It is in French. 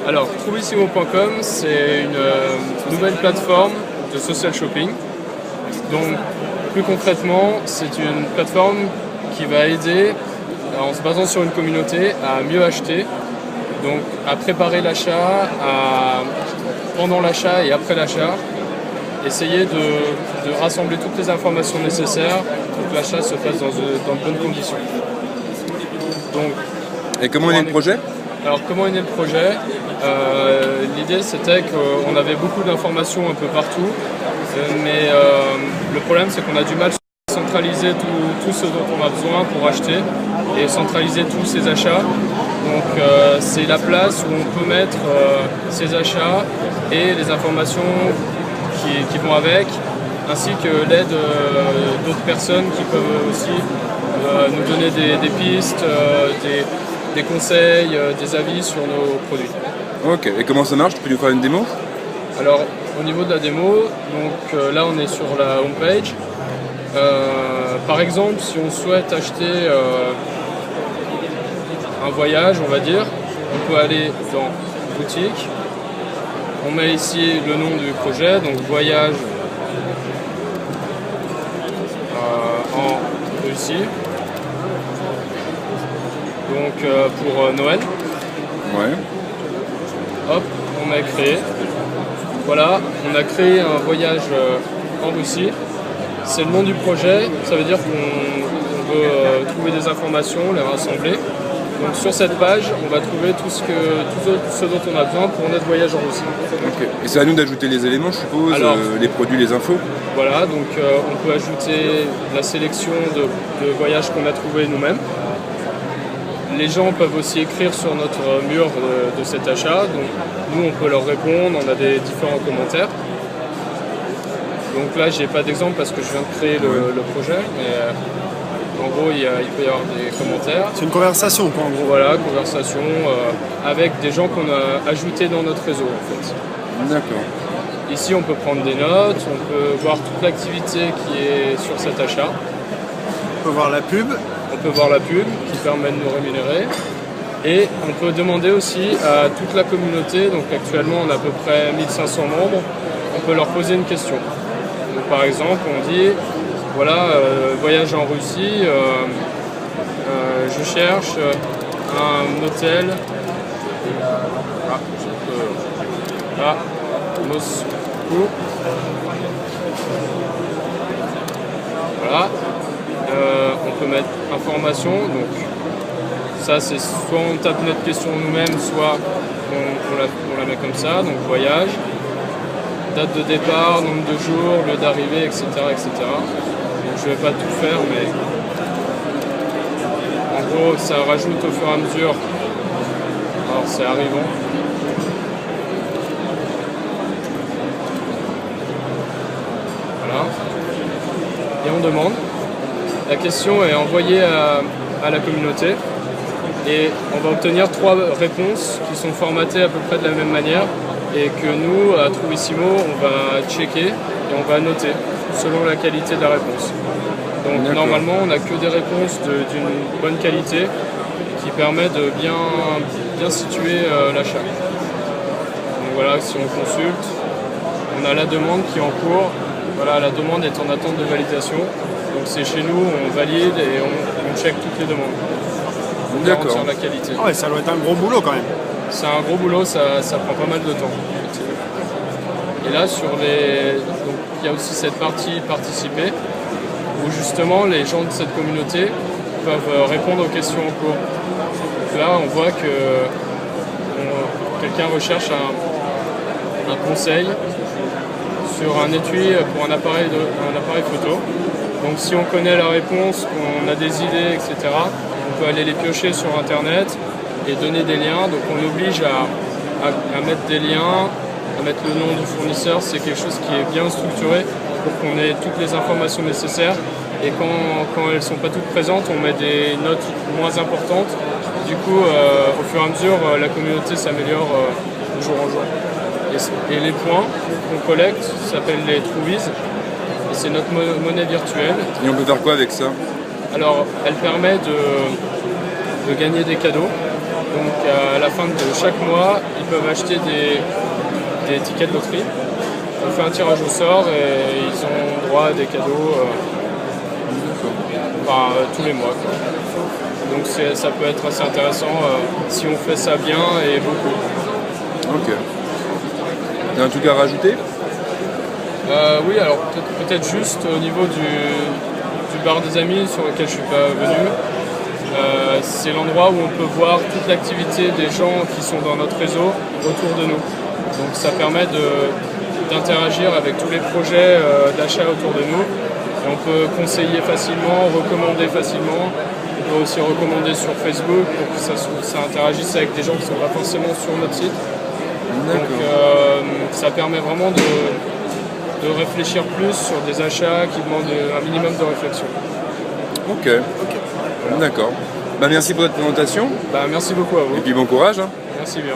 Alors, Trouvissimo.com, c'est une nouvelle plateforme de social shopping. Donc, plus concrètement, c'est une plateforme qui va aider, en se basant sur une communauté, à mieux acheter, donc à préparer l'achat, pendant l'achat et après l'achat, essayer de rassembler toutes les informations nécessaires pour que l'achat se fasse dans de bonnes conditions. Donc, et comment est né le projet ? Alors, comment est né le projet ? L'idée, c'était qu'on avait beaucoup d'informations un peu partout, mais le problème, c'est qu'on a du mal à centraliser tout ce dont on a besoin pour acheter et centraliser tous ces achats. Donc, c'est la place où on peut mettre ces achats et les informations qui vont avec, ainsi que l'aide d'autres personnes qui peuvent aussi nous donner des pistes, des conseils, des avis sur nos produits. Ok, et comment ça marche ? Tu peux nous faire une démo ? Alors, au niveau de la démo, donc là on est sur la homepage. Par exemple, si on souhaite acheter un voyage, on va dire, on peut aller dans boutique. On met ici le nom du projet, donc voyage en Russie. Donc pour Noël. Ouais. Hop, on a créé. Voilà, on a créé un voyage en Russie. C'est le nom du projet, ça veut dire qu'on veut trouver des informations, les rassembler. Donc sur cette page, on va trouver tout ce dont on a besoin pour notre voyage en Russie. Okay. Et c'est à nous d'ajouter les éléments, je suppose, les produits, les infos. Voilà, donc on peut ajouter la sélection de voyages qu'on a trouvés nous-mêmes. Les gens peuvent aussi écrire sur notre mur de cet achat, donc nous on peut leur répondre, on a des différents commentaires. Donc là j'ai pas d'exemple parce que je viens de créer le projet, mais en gros il peut y avoir des commentaires. C'est une conversation quoi en gros. Voilà, conversation avec des gens qu'on a ajoutés dans notre réseau en fait. D'accord. Ici on peut prendre des notes, on peut voir toute l'activité qui est sur cet achat. On peut voir la pub. On peut voir la pub qui permet de nous rémunérer et on peut demander aussi à toute la communauté, donc actuellement on a à peu près 1500 membres, on peut leur poser une question. Donc, par exemple on dit voilà, voyage en Russie, je cherche un hôtel à Moscou. Voilà. On peut mettre information, donc ça c'est soit on tape notre question nous-mêmes, soit on la met comme ça, donc voyage, date de départ, nombre de jours, lieu d'arrivée, etc., etc. Donc je vais pas tout faire, mais en gros ça rajoute au fur et à mesure. Alors c'est arrivant. Voilà. Et on demande. La question est envoyée à la communauté et on va obtenir 3 réponses qui sont formatées à peu près de la même manière et que nous, à Trouvissimo, on va checker et on va noter selon la qualité de la réponse. Donc normalement, on n'a que des réponses d'une bonne qualité qui permet de bien situer l'achat. Donc voilà, si on consulte, on a la demande qui est en cours. Voilà, la demande est en attente de validation. Donc c'est chez nous, on valide et on check toutes les demandes. On garantit la qualité. Ah ouais, ça doit être un gros boulot quand même. C'est un gros boulot, ça prend pas mal de temps. Et là, donc, il y a aussi cette partie participer, où justement les gens de cette communauté peuvent répondre aux questions en cours. Donc là, on voit que quelqu'un recherche un conseil sur un étui pour un appareil photo. Donc si on connaît la réponse, qu'on a des idées, etc., on peut aller les piocher sur Internet et donner des liens. Donc on oblige à mettre des liens, à mettre le nom du fournisseur. C'est quelque chose qui est bien structuré pour qu'on ait toutes les informations nécessaires. Et quand elles ne sont pas toutes présentes, on met des notes moins importantes. Du coup, au fur et à mesure, la communauté s'améliore de jour en jour. Et les points qu'on collecte s'appellent les Trouvies. Et c'est notre monnaie virtuelle. Et on peut faire quoi avec ça ? Alors, elle permet de gagner des cadeaux. Donc à la fin de chaque mois, ils peuvent acheter des tickets de loterie. On fait un tirage au sort et ils ont droit à des cadeaux tous les mois, quoi. Donc ça peut être assez intéressant si on fait ça bien et beaucoup. Ok. T'as un truc à rajouter? Oui, alors peut-être juste au niveau du bar des amis sur lequel je suis pas venu. C'est l'endroit où on peut voir toute l'activité des gens qui sont dans notre réseau autour de nous. Donc ça permet d'interagir avec tous les projets d'achat autour de nous. Et on peut conseiller facilement, recommander facilement. On peut aussi recommander sur Facebook pour que ça interagisse avec des gens qui ne sont pas forcément sur notre site. Donc ça permet vraiment de réfléchir plus sur des achats qui demandent un minimum de réflexion. Ok. D'accord. Merci pour votre présentation. Merci beaucoup à vous. Et puis bon courage. Merci bien.